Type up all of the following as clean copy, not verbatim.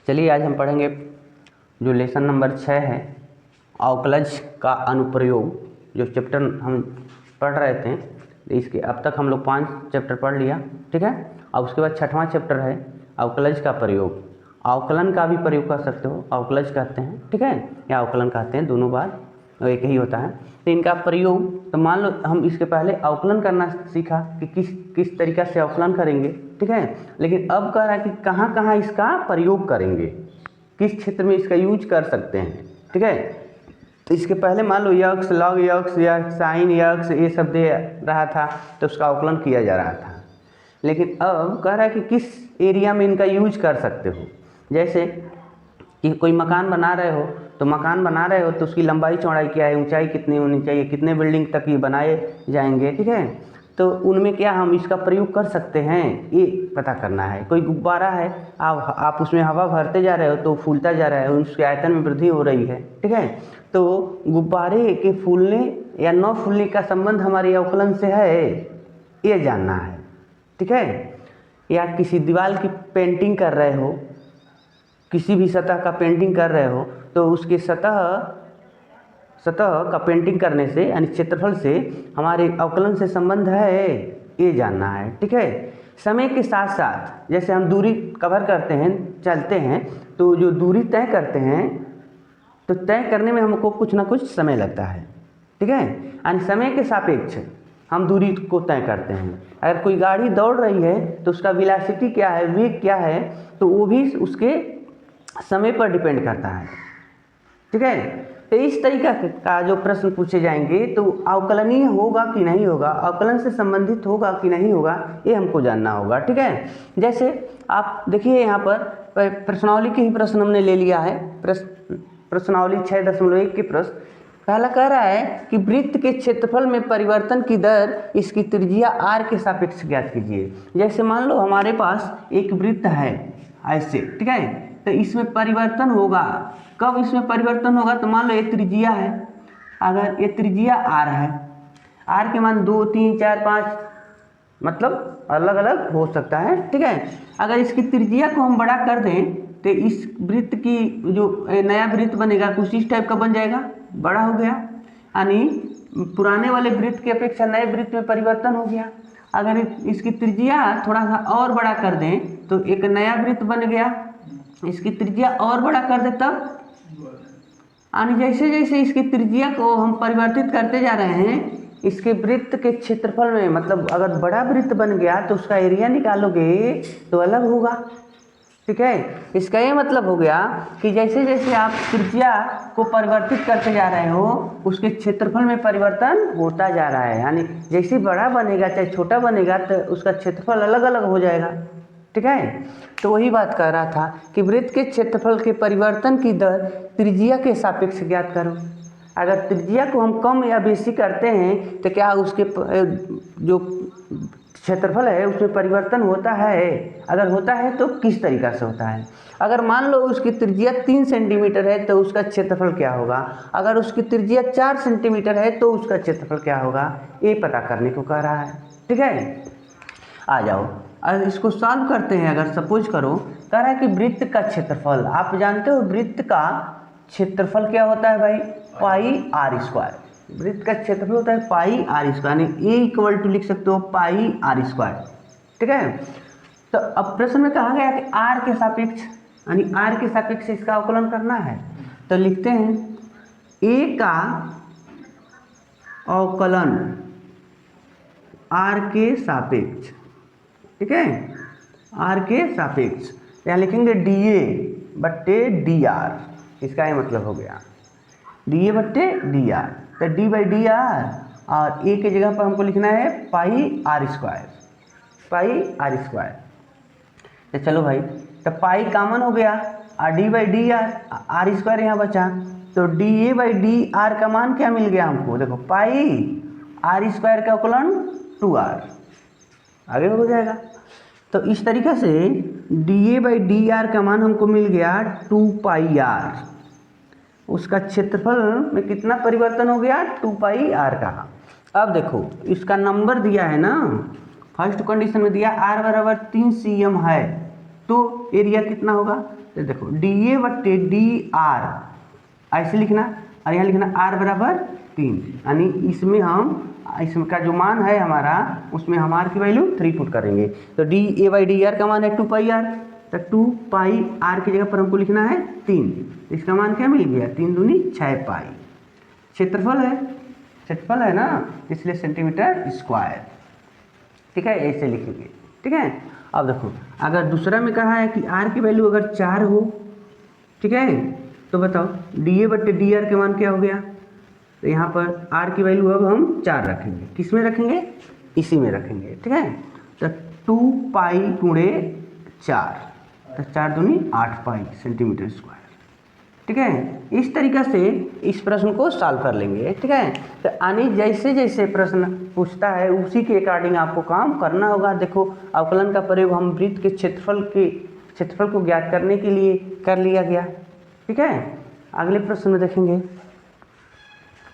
चलिए आज हम पढ़ेंगे जो लेसन नंबर 6 है अवकलज का अनुप्रयोग, जो चैप्टर हम पढ़ रहे थे। इसके अब तक हम लोग 5 चैप्टर पढ़ लिया, ठीक है। अब उसके बाद 6वां चैप्टर है अवकलज का प्रयोग। अवकलन का भी प्रयोग कर सकते हो, अवकलज कहते हैं, ठीक है, या अवकलन कहते हैं, दोनों बात एक ही होता है। तो इनका प्रयोग, तो मान लो हम इसके पहले अवकलन करना सीखा कि किस तरीक़ा से अवकलन करेंगे, ठीक है। लेकिन अब कह रहा है कि कहाँ कहाँ इसका प्रयोग करेंगे, किस क्षेत्र में इसका यूज कर सकते हैं, ठीक है। तो इसके पहले मान लो यक्स, लॉग यक्स या साइन यक्स ये सब दे रहा था तो उसका अवकलन किया जा रहा था। लेकिन अब कह रहा है कि किस एरिया में इनका यूज कर सकते हो। जैसे कि कोई मकान बना रहे हो, तो मकान बना रहे हो तो उसकी लंबाई चौड़ाई क्या है, ऊंचाई कितनी होनी चाहिए, कितने बिल्डिंग तक ये बनाए जाएंगे, ठीक है। तो उनमें क्या हम इसका प्रयोग कर सकते हैं, ये पता करना है। कोई गुब्बारा है, आप उसमें हवा भरते जा रहे हो तो फूलता जा रहा है, उसके आयतन में वृद्धि हो रही है, ठीक है। तो गुब्बारे के फूलने या न फूलने का संबंध हमारे अवकलन से है, ये जानना है, ठीक है। या किसी दीवार की पेंटिंग कर रहे हो, किसी भी सतह का पेंटिंग कर रहे हो तो उसके सतह का पेंटिंग करने से यानी क्षेत्रफल से हमारे अवकलन से संबंध है, ये जानना है, ठीक है। समय के साथ साथ जैसे हम दूरी कवर करते हैं, चलते हैं, तो जो दूरी तय करते हैं तो तय करने में हमको कुछ ना कुछ समय लगता है, ठीक है। यानी समय के सापेक्ष हम दूरी को तय करते हैं। अगर कोई गाड़ी दौड़ रही है तो उसका वेलोसिटी क्या है, वेग क्या है, तो वो भी उसके समय पर डिपेंड करता है, ठीक है। तो इस तरीका का जो प्रश्न पूछे जाएंगे तो अवकलनीय होगा कि नहीं होगा, अवकलन से संबंधित होगा कि नहीं होगा, ये हमको जानना होगा, ठीक है। जैसे आप देखिए यहाँ पर प्रश्नावली के ही प्रश्न हमने ले लिया है। प्रश्नावली 6.1 के प्रश्न पहला कह रहा है कि वृत्त के क्षेत्रफल में परिवर्तन की दर इसकी त्रिज्या r के सापेक्ष ज्ञात कीजिए। जैसे मान लो हमारे पास एक वृत्त है ऐसे, ठीक है, तो इसमें परिवर्तन होगा। कब इसमें परिवर्तन होगा, तो मान लो ये त्रिज्या है, अगर ये त्रिज्या r है, r के मान 2, 3, 4, 5 मतलब अलग अलग हो सकता है, ठीक है। अगर इसकी त्रिज्या को हम बड़ा कर दें तो इस वृत्त की जो नया वृत्त बनेगा कुछ इस टाइप का बन जाएगा, बड़ा हो गया, यानी पुराने वाले वृत्त की अपेक्षा नए वृत्त में परिवर्तन हो गया। अगर इसकी त्रिज्या थोड़ा सा और बड़ा कर दें तो एक नया वृत्त बन गया, इसकी त्रिज्या और बड़ा कर दे तब, यानी जैसे जैसे इसकी त्रिज्या को हम परिवर्तित करते जा रहे हैं इसके वृत्त के क्षेत्रफल में, मतलब अगर बड़ा वृत्त बन गया तो उसका एरिया निकालोगे तो अलग होगा, ठीक है। इसका ये मतलब हो गया कि जैसे जैसे आप त्रिज्या को परिवर्तित करते जा रहे हो उसके क्षेत्रफल में परिवर्तन होता जा रहा है। यानी जैसे बड़ा बनेगा चाहे छोटा बनेगा तो उसका क्षेत्रफल अलग अलग हो जाएगा, ठीक है। तो वही बात कर रहा था कि वृत्त के क्षेत्रफल के परिवर्तन की दर त्रिज्या के सापेक्ष ज्ञात करो। अगर त्रिज्या को हम कम या बेसी करते हैं तो क्या उसके जो क्षेत्रफल है उसमें परिवर्तन होता है, अगर होता है तो किस तरीक़ा से होता है। अगर मान लो उसकी त्रिज्या 3 सेंटीमीटर है तो उसका क्षेत्रफल क्या होगा, अगर उसकी त्रिज्या 4 सेंटीमीटर है तो उसका क्षेत्रफल क्या होगा, ये पता करने को कह रहा है, ठीक है। आ जाओ और इसको सॉल्व करते हैं। अगर सपोज करो कह रहा है कि वृत्त का क्षेत्रफल, आप जानते हो वृत्त का क्षेत्रफल क्या होता है भाई, पाई r स्क्वायर। वृत्त का क्षेत्रफल होता है पाई r स्क्वायर, यानी a इक्वल टू लिख सकते हो पाई r स्क्वायर, ठीक है। तो अब प्रश्न में कहा गया कि r के सापेक्ष, यानी r के सापेक्ष इसका अवकलन करना है, तो लिखते हैं a का अवकलन r के सापेक्ष, ठीक है, r के सापेक्ष। यहाँ लिखेंगे dA बट्टे dr, इसका ये मतलब हो गया dA बट्टे dr, तो d बाई डी आर और a के जगह पर हमको लिखना है पाई r स्क्वायर, पाई r स्क्वायर। तो चलो भाई, तो पाई कॉमन हो गया और d by D R square यहाँ बचा, तो dA बाई डी आर का मान क्या मिल गया हमको, देखो पाई r स्क्वायर का अवकलन 2r, आगे हो जाएगा। तो इस तरीक़ा से dA बाई डी आर का मान हमको मिल गया 2 पाई r, उसका क्षेत्रफल में कितना परिवर्तन हो गया 2 पाई r का। अब देखो इसका नंबर दिया है ना, फर्स्ट कंडीशन में दिया r बराबर 3 cm है तो एरिया कितना होगा, तो देखो डी ए बट्टे डी आर ऐसे लिखना, और यहाँ लिखना आर बराबर 3, यानी इसमें का जो मान है हमारा, उसमें हम आर की वैल्यू 3 पुट करेंगे। तो D A by D R का मान है 2 पाई आर, तो 2 पाई आर की जगह पर हमको लिखना है 3, इसका मान क्या मिल गया, 3 दूनी 6 पाई। क्षेत्रफल है ना, इसलिए सेंटीमीटर स्क्वायर। ठीक है, ऐसे लिखेंगे। ठीक है, अब देखो अगर दूसरा में कहा है कि आर की वैल्यू अगर 4 हो, ठीक है, तो बताओ डी ए बट्टे डी आर के मान क्या हो गया। तो यहाँ पर आर की वैल्यू अब हम 4 रखेंगे, किस में रखेंगे, इसी में रखेंगे। ठीक है, तो 2 पाई गुणे 4, तो 4 दूनी 8 पाई सेंटीमीटर स्क्वायर। ठीक है, इस तरीक़ा से इस प्रश्न को सॉल्व कर लेंगे। ठीक है, तो आने जैसे जैसे प्रश्न पूछता है उसी के अकॉर्डिंग आपको काम करना होगा। देखो अवकलन का प्रयोग हम वृत्त के क्षेत्रफल को ज्ञात करने के लिए कर लिया गया। ठीक है, अगले प्रश्न में देखेंगे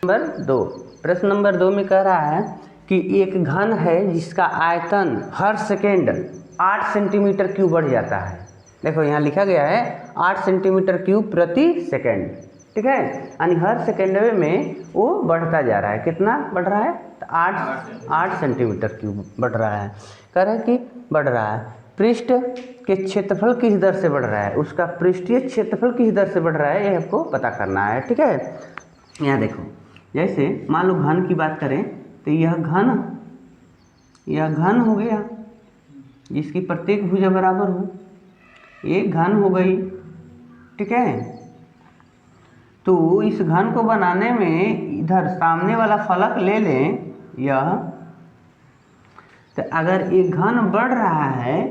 नंबर 2। प्रश्न नंबर 2 में कह रहा है कि एक घन है जिसका आयतन हर सेकेंड 8 सेंटीमीटर क्यूब बढ़ जाता है। देखो यहाँ लिखा गया है 8 सेंटीमीटर क्यूब प्रति सेकेंड। ठीक है, यानी हर सेकेंड में वो बढ़ता जा रहा है। कितना बढ़ रहा है, तो 8 सेंटीमीटर क्यूब बढ़ रहा है। कह रहा है कि बढ़ रहा है। पृष्ठ के क्षेत्रफल किस दर से बढ़ रहा है, उसका पृष्ठीय क्षेत्रफल किस दर से बढ़ रहा है, ये हमको पता करना है। ठीक है, यहाँ देखो जैसे मान लो घन की बात करें, तो यह घन हो गया जिसकी प्रत्येक भुजा बराबर हो, एक घन हो गई। ठीक है, तो इस घन को बनाने में इधर सामने वाला फलक ले लें यह, तो अगर एक घन बढ़ रहा है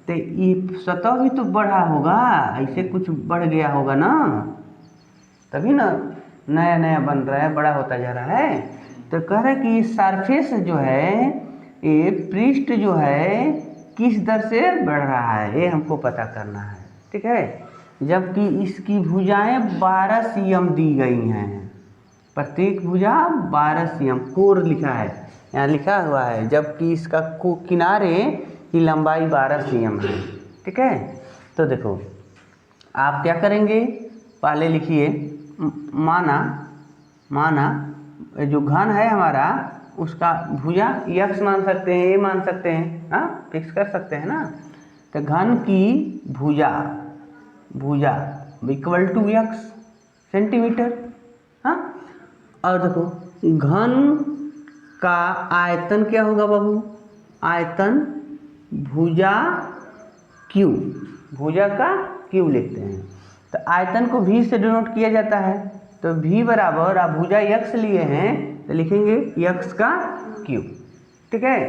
तो ये सतह भी तो बढ़ा होगा, ऐसे कुछ बढ़ गया होगा ना, तभी ना नया नया बन रहा है, बड़ा होता जा रहा है। तो कह रहा है कि सरफेस जो है, ये पृष्ठ जो है किस दर से बढ़ रहा है, ये हमको पता करना है। ठीक है, जबकि इसकी भुजाएं 12 cm दी गई हैं, प्रत्येक भुजा 12 cm, कोर लिखा है यहाँ लिखा हुआ है, जबकि इसका किनारे की लंबाई 12 cm है। ठीक है, तो देखो आप क्या करेंगे, पहले लिखिए माना जो घन है हमारा उसका भुजा यक्स मान सकते हैं, ये मान सकते हैं, हाँ फिक्स कर सकते हैं ना। तो घन की भुजा इक्वल टू यक्स सेंटीमीटर। हाँ, और देखो घन का आयतन क्या होगा बाबू, आयतन भुजा का क्यू लिखते हैं। तो आयतन को v से डिनोट किया जाता है, तो v बराबर, आप भुजा यक्स लिए हैं तो लिखेंगे यक्स का क्यूब। ठीक है,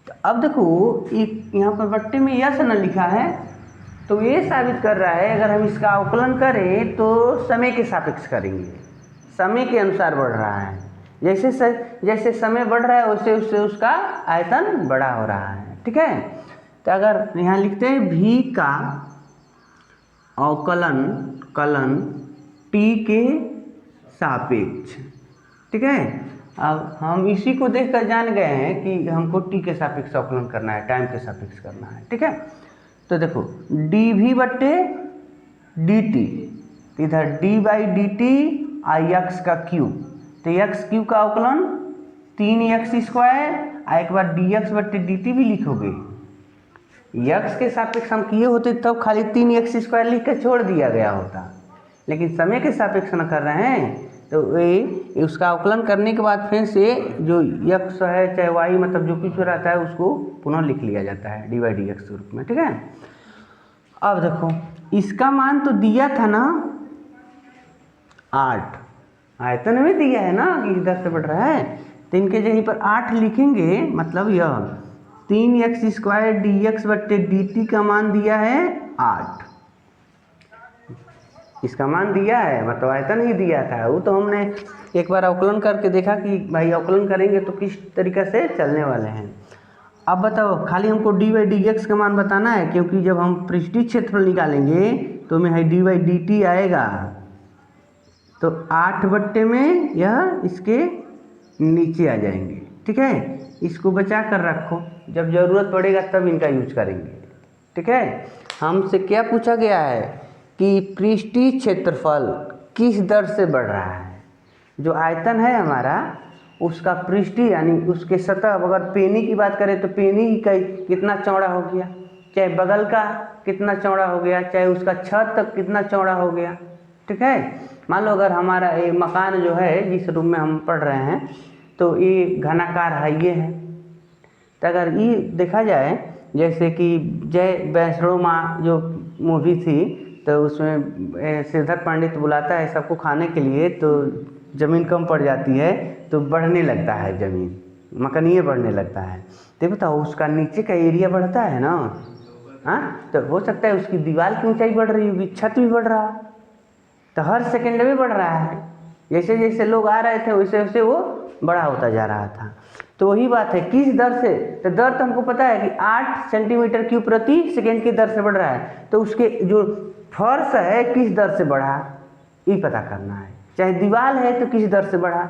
तो अब देखो एक यहाँ पर बट्टे में यस न लिखा है, तो ये साबित कर रहा है अगर हम इसका अवकलन करें तो समय के सापेक्ष करेंगे, समय के अनुसार बढ़ रहा है। जैसे समय बढ़ रहा है वैसे उससे उसका आयतन बड़ा हो रहा है। ठीक है, तो अगर यहाँ लिखते हैं v का अवकलन t के सापेक्ष। ठीक है, अब हम इसी को देखकर जान गए हैं कि हमको t के सापेक्ष अवकलन करना है, टाइम के सापेक्ष करना है। ठीक है, तो देखो dv बट्टे dt, इधर d by D T I x का क्यूब, तो एक्स क्यूब का अवकलन 3x स्क्वायर, एक बार dx बट्टे dt भी लिखोगे। यक्स के सापेक्ष हम किए होते तब खाली 3x स्क्वायर लिख कर छोड़ दिया गया होता, लेकिन समय के सापेक्ष न कर रहे हैं तो ये उसका अवकलन करने के बाद फिर से जो यक्स है चाहे वाई मतलब जो कुछ रहता है उसको पुनः लिख लिया जाता है डी बाई डी एक्स के रूप में। ठीक है, अब देखो इसका मान तो दिया था ना 8, आयतन में दिया है ना कि इधर से बढ़ रहा है, तो इनके जगह पर 8 लिखेंगे, मतलब यह 3x स्क्वायर dx बट्टे dt का मान दिया है 8, इसका मान दिया है मतलब आयतन ही दिया था। वो तो हमने एक बार अवकलन करके देखा कि भाई अवकलन करेंगे तो किस तरीक़े से चलने वाले हैं। अब बताओ खाली हमको डी बाई डी एक्स का मान बताना है, क्योंकि जब हम पृष्ठीय क्षेत्रफल निकालेंगे तो में है डी बाई डी टी आएगा, तो 8 बट्टे में यह इसके नीचे आ जाएंगे। ठीक है, इसको बचा कर रखो, जब ज़रूरत पड़ेगा तब इनका यूज करेंगे। ठीक है, हमसे क्या पूछा गया है कि पृष्ठीय क्षेत्रफल किस दर से बढ़ रहा है। जो आयतन है हमारा उसका पृष्ठीय यानी उसके सतह, अगर पेनी की बात करें तो पेनी का कितना चौड़ा हो गया, चाहे बगल का कितना चौड़ा हो गया, चाहे उसका छत तक कितना चौड़ा हो गया। ठीक है, मान लो अगर हमारा ये मकान जो है जिस रूम में हम पढ़ रहे हैं तो ये घनाकार है, ये है। तो अगर ये देखा जाए जैसे कि जय वैष्णो माँ जो मूवी थी तो उसमें सिद्धार्थ पंडित बुलाता है सबको खाने के लिए, तो ज़मीन कम पड़ जाती है तो बढ़ने लगता है ज़मीन, मकानिए बढ़ने लगता है। तो बताओ उसका नीचे का एरिया बढ़ता है ना, हाँ, तो हो सकता है उसकी दीवार की ऊंचाई बढ़ रही होगी, छत भी बढ़ रहा, तो हर सेकंड में बढ़ रहा है। जैसे जैसे लोग आ रहे थे वैसे वैसे वो बड़ा होता जा रहा था। तो वही बात है, किस दर से, तो दर तो हमको पता है कि 8 सेंटीमीटर क्यूब प्रति सेकेंड की दर से बढ़ रहा है। तो उसके जो फर्श है किस दर से बढ़ा ये पता करना है। चाहे दीवार है तो किस दर से बढ़ा,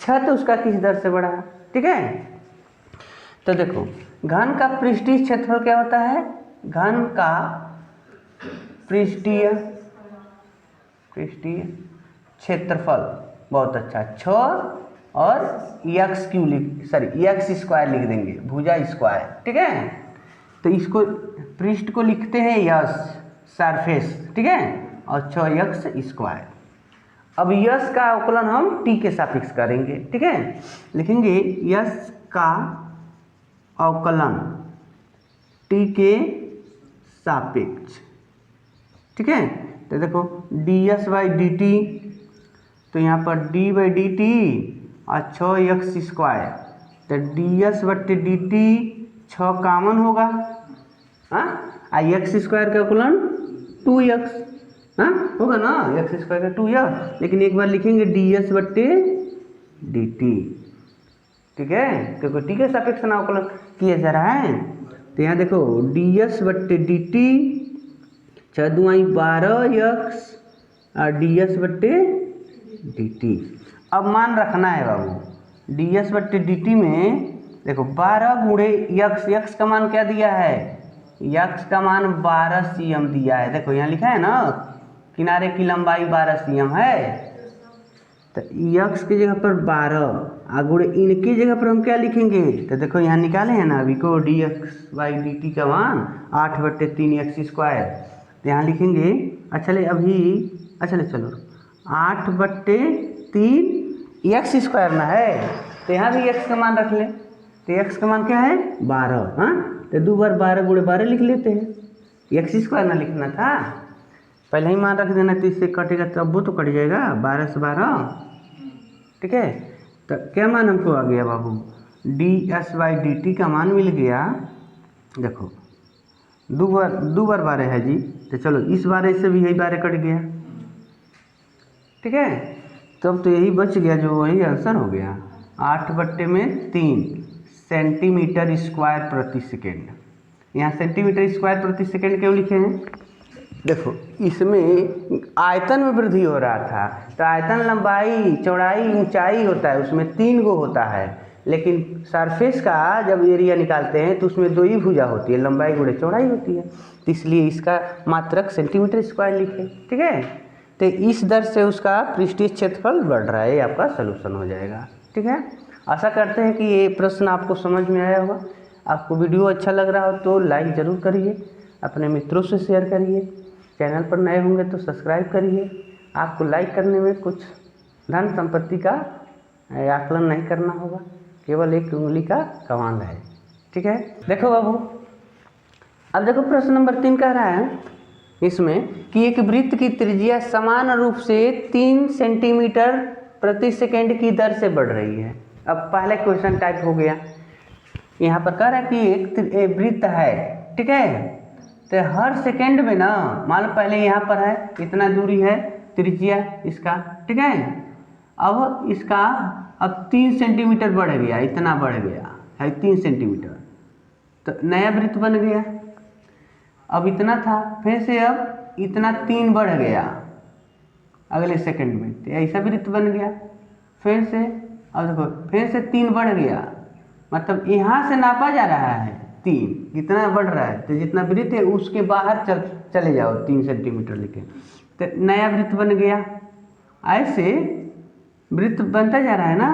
छत उसका किस दर से बढ़ा। ठीक है, तो देखो घन का पृष्ठीय क्षेत्रफल क्या होता है, घन का पृष्ठीय क्षेत्रफल, बहुत अच्छा, 6 और एक्स क्यू एक्स स्क्वायर लिख देंगे, भुजा स्क्वायर। ठीक है, तो इसको पृष्ठ को लिखते हैं यस सरफेस, ठीक है, और 6x स्क्वायर। अब यस का अवकलन हम टी के सापेक्ष करेंगे। ठीक है, लिखेंगे यस का अवकलन टी के सापेक्ष। ठीक है, तो देखो ds बाई डी टी, तो यहाँ पर d बाई डी टी और 6x स्क्वायर, तो ds बट्टे डी टी 6 कामन होगा, हाँ, x स्क्वायर का अवकलन 2x, हाँ होगा ना, x स्क्वायर का 2x, लेकिन एक बार लिखेंगे ds बट्टे डी टी। ठीक है, क्योंकि टी के सापेक्ष अवकलन किया जा रहा है। तो यहाँ देखो ds बट्टे डी टी 6 दूनी 12x और ds बट्टे डी टी। अब मान रखना है बाबू, ds बट्टे डी टी में देखो 12 गुणे x का मान क्या दिया है, x का मान 12 cm दिया है। देखो यहाँ लिखा है ना, किनारे की लंबाई 12 cm है, तो x की जगह पर 12 और गुणे इनकी जगह पर हम क्या लिखेंगे, तो देखो यहाँ निकाले हैं ना अभी को dx बाई डी टी का मान 8 बट्टे 3x स्क्वायर, तो यहाँ लिखेंगे, अच्छा ले अभी, अच्छा ले चलो 8 बट्टे 3 एक्स स्क्वायर ना है, तो यहाँ भी x का मान रख ले, तो x का मान क्या है 12, हाँ, तो 2 बार 12 गुणे 12 लिख लेते हैं, एक्स स्क्वायर ना लिखना था, पहले ही मान रख देना, तो इससे कटेगा तब वो तो कट जाएगा 12 से 12। ठीक है, तो क्या मान हमको आ गया बाबू, ds बाई डी टी का मान मिल गया, देखो 2 बार 12 है जी, तो चलो इस 12 से भी यही 12 कट गया। ठीक है, तब तो यही बच गया, जो वही आंसर हो गया 8 बट्टे में 3 सेंटीमीटर स्क्वायर प्रति सेकेंड। यहाँ सेंटीमीटर स्क्वायर प्रति सेकेंड क्यों लिखे हैं, देखो इसमें आयतन में वृद्धि हो रहा था, तो आयतन लंबाई चौड़ाई ऊंचाई होता है, उसमें 3 गो होता है, लेकिन सरफेस का जब एरिया निकालते हैं तो उसमें 2 ही भुजा होती है, लंबाई गुणे चौड़ाई होती है, तो इसलिए इसका मात्रक सेंटीमीटर स्क्वायर लिखे। ठीक है, तो इस दर से उसका पृष्ठीय क्षेत्रफल बढ़ रहा है, ये आपका सलूशन हो जाएगा। ठीक है, आशा करते हैं कि ये प्रश्न आपको समझ में आया होगा। आपको वीडियो अच्छा लग रहा हो तो लाइक ज़रूर करिए, अपने मित्रों से शेयर करिए, चैनल पर नए होंगे तो सब्सक्राइब करिए। आपको लाइक करने में कुछ धन संपत्ति का आकलन नहीं करना होगा, केवल एक उंगली का कमांड है। ठीक है, देखो बाबू, अब देखो प्रश्न नंबर 3 कह रहा है इसमें कि एक वृत्त की त्रिज्या समान रूप से 3 सेंटीमीटर प्रति सेकेंड की दर से बढ़ रही है। अब पहले क्वेश्चन टाइप हो गया, यहाँ पर कह रहा है कि एक वृत्त है, ठीक है, तो हर सेकेंड में ना, मान लो पहले यहाँ पर है इतना दूरी है त्रिज्या इसका, ठीक है, अब इसका अब 3 सेंटीमीटर बढ़ गया, इतना बढ़ गया है 3 सेंटीमीटर, तो नया वृत्त बन गया। अब इतना था, फिर से अब इतना 3 बढ़ गया अगले सेकंड में, तो ऐसा वृत्त बन गया। फिर से अब देखो फिर से 3 बढ़ गया, मतलब यहाँ से नापा जा रहा है 3 कितना बढ़ रहा है, तो जितना वृत्त है उसके बाहर चले जाओ 3 सेंटीमीटर लेके, तो नया वृत्त बन गया। ऐसे वृत्त बनता जा रहा है ना,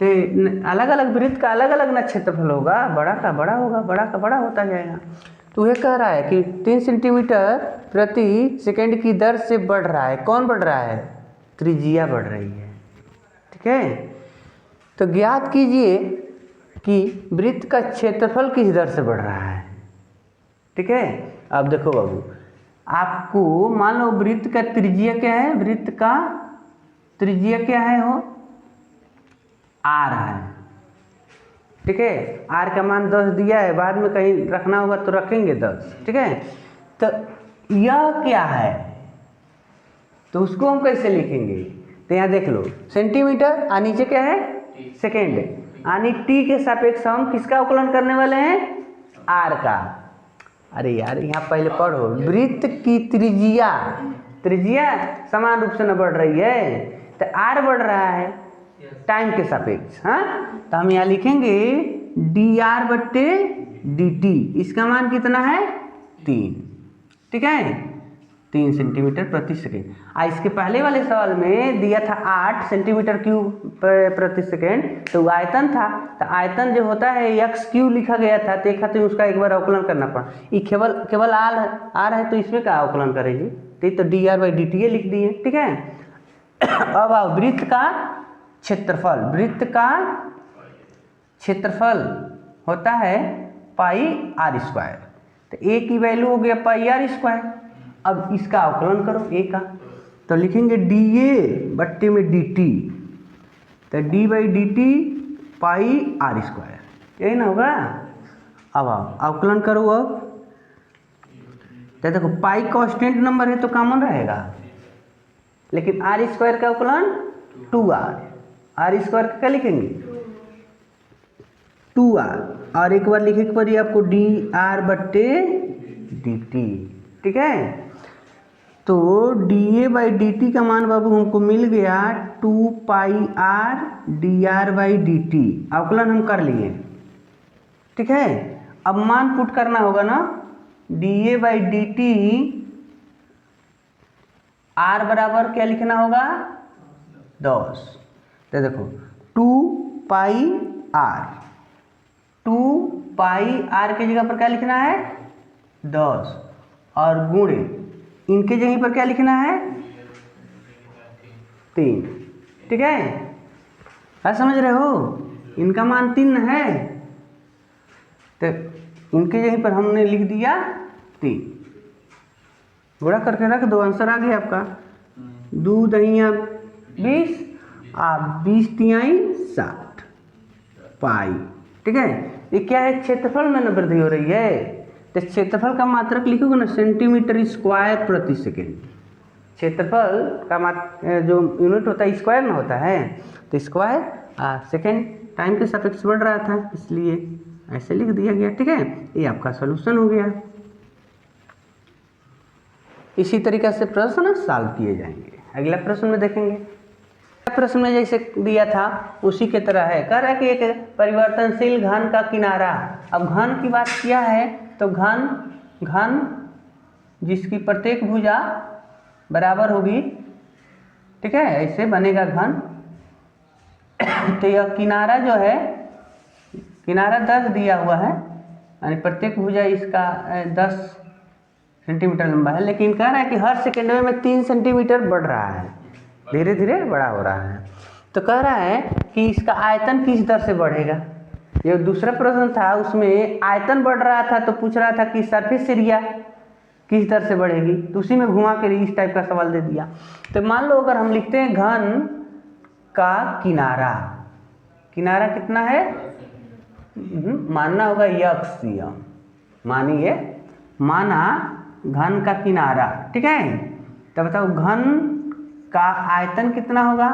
तो अलग अलग वृत्त का अलग अलग ना क्षेत्रफल होगा, बड़ा का बड़ा होगा, बड़ा का बड़ा होता जाएगा। तो यह कह रहा है कि 3 सेंटीमीटर प्रति सेकंड की दर से बढ़ रहा है। कौन बढ़ रहा है? त्रिज्या बढ़ रही है। ठीक है, तो ज्ञात कीजिए कि वृत्त का क्षेत्रफल किस दर से बढ़ रहा है। ठीक है, अब देखो बाबू, आपको मान लो वृत्त का त्रिज्या क्या है, वृत्त का त्रिज्या क्या है, वो आर है। ठीक है, आर का मान 10 दिया है, बाद में कहीं रखना होगा तो रखेंगे 10। ठीक है, तो यह क्या है, तो उसको हम कैसे लिखेंगे? तो यहाँ देख लो, सेंटीमीटर और नीचे क्या है, सेकेंड, यानी टी के सापेक्ष हम किसका अवकलन करने वाले हैं? आर का। अरे यार यहाँ पहले पढ़ो, वृत्त की त्रिज्या, त्रिज्या समान रूप से न बढ़ रही है, तो आर बढ़ रहा है टाइम के सापेक्ष। हाँ, तो हम यहाँ लिखेंगे डी आर बट्टे डी टी। इसका मान कितना है? 3। ठीक है, 3 सेंटीमीटर प्रति सेकेंड। इसके पहले वाले सवाल में दिया था 8 सेंटीमीटर क्यूब प्रति सेकेंड, तो आयतन था, तो आयतन जो होता है एक्स क्यू लिखा गया था, तो एक खातिर उसका एक बार अवकलन करना पड़ा। ये केवल आर है, तो इसमें क्या अवकलन करेगी? तो D R by D T लिख दिए। ठीक है, अब आओ वृत्त का क्षेत्रफल। वृत्त का क्षेत्रफल होता है पाई आर स्क्वायर, तो ए की वैल्यू हो गया पाई आर स्क्वायर। अब इसका अवकलन करो ए का, तो लिखेंगे डी ए बट्टे में डी टी, तो d by D t pi r square, यही ना होगा। अब आओ अवकलन करो। अब तो देखो पाई कांस्टेंट नंबर है तो कॉमन रहेगा, लेकिन आर स्क्वायर का अवकलन 2r, आर स्क्वायर का क्या लिखेंगे? 2r, और एक बार लिखे पड़ी आपको डी आर बट्टे डी टी। ठीक है, तो D A by D T का मान बाबू हमको मिल गया 2 pi R D R by D T. अवकलन हम कर लिए। ठीक है, अब मान पुट करना होगा ना, D A by D T R बराबर क्या लिखना होगा? 10। तो देखो 2 पाई आर, 2 पाई आर के जगह पर क्या लिखना है? 10, और गुणे इनके जगह पर क्या लिखना है? 3। ठीक है, क्या समझ रहे हो? इनका मान 3 है, तो इनके जगह पर हमने लिख दिया 3। गुणा करके रख दो, आंसर आ गया आपका। 2 दहिया 20, आप 20 तिहाई 60 पाई। ठीक है, ये क्या है? क्षेत्रफल में न वृद्धि हो रही है, तो क्षेत्रफल का मात्रक लिखोगे ना, सेंटीमीटर स्क्वायर प्रति सेकेंड। क्षेत्रफल का जो यूनिट होता है स्क्वायर ना होता है, तो स्क्वायर सेकेंड टाइम के सापेक्ष बढ़ रहा था, इसलिए ऐसे लिख दिया गया। ठीक है, ये आपका सॉल्यूशन हो गया। इसी तरीक़े से प्रश्न सॉल्व किए जाएंगे। अगला प्रश्न में देखेंगे। प्रश्न में जैसे दिया था उसी के तरह है। कह रहा है कि एक परिवर्तनशील घन का किनारा, अब घन की बात किया है तो घन जिसकी प्रत्येक भुजा बराबर होगी, ठीक है, ऐसे बनेगा घन। तो यह किनारा जो है, किनारा 10 दिया हुआ है, यानी प्रत्येक भुजा इसका 10 सेंटीमीटर लंबा है, लेकिन कह रहा है कि हर सेकेंड में 3 सेंटीमीटर बढ़ रहा है, धीरे धीरे बड़ा हो रहा है। तो कह रहा है कि इसका आयतन किस दर से बढ़ेगा। ये दूसरा प्रश्न था, उसमें आयतन बढ़ रहा था तो पूछ रहा था कि सरफेस एरिया किस दर से बढ़ेगी, तो उसी में घुमा के इस टाइप का सवाल दे दिया। तो मान लो अगर हम लिखते हैं घन का किनारा, किनारा कितना है, मानना होगा यक्षीय, मानिए माना घन का किनारा, ठीक है। तो बताओ घन का आयतन कितना होगा,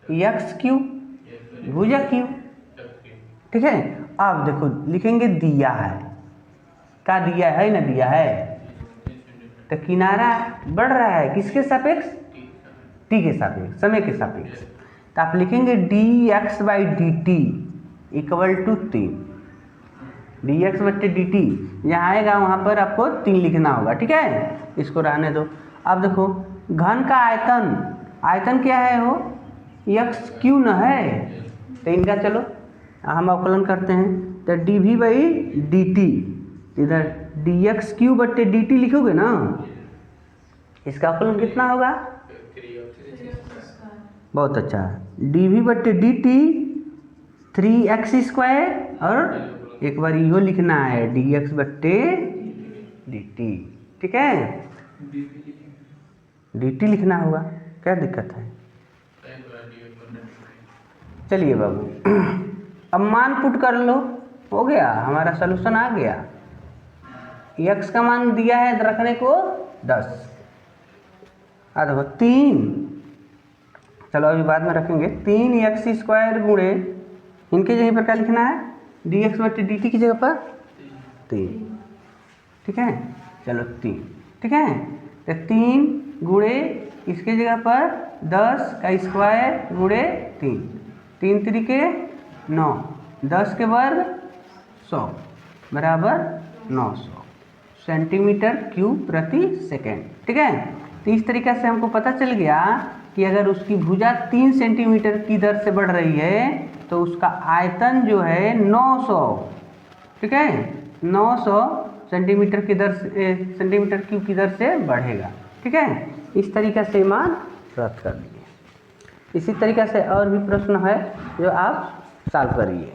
यक्स क्यू भुजा क्यू, ठीक है। अब देखो लिखेंगे दिया है, क्या दिया है ना, दिया है, तो किनारा बढ़ रहा है किसके सापेक्ष, टी के सापेक्ष, समय के सापेक्ष। तो आप लिखेंगे d x by D t equal to 3, d x बट्टे डी टी, जहाँ आएगा वहाँ पर आपको 3 लिखना होगा, ठीक है। इसको रहने दो। अब देखो घन का आयतन क्या है, वो एक्स क्यू न है, तो इनका चलो हम अवकलन करते हैं। तो d v by D t, इधर डी एक्स क्यू बट्टे डी टी लिखोगे ना, इसका अवकलन कितना होगा, बहुत अच्छा, डी वी बट्टे डी टी 3x², और एक बार यो लिखना है डी एक्स बट्टे डी टी, ठीक है, डी टी लिखना होगा, क्या दिक्कत है। चलिए बाबू अब मान पुट कर लो, हो गया हमारा सलूशन आ गया। x का मान दिया है रखने को 10, देखो 3, चलो अभी बाद में रखेंगे, 3x² गुणे इनके जगह पर क्या लिखना है, डी एक्स बट्टे डी टी की जगह पर 3, ठीक है, चलो 3, ठीक है। तो 3 गुणे इसके जगह पर 10 का स्क्वायर गुणे 3, 3 त्रिके 9, 10 के वर्ग 100 बराबर 900 सेंटीमीटर क्यूब प्रति सेकेंड, ठीक है। तो इस तरीक़े से हमको पता चल गया कि अगर उसकी भुजा 3 सेंटीमीटर की दर से बढ़ रही है तो उसका आयतन जो है 900, ठीक है, 900 सेंटीमीटर की दर से, सेंटीमीटर क्यूब की दर से बढ़ेगा, ठीक है। इस तरीक़े से मान प्राप्त कर लिए। इसी तरीक़े से और भी प्रश्न है जो आप सॉल्व करिए।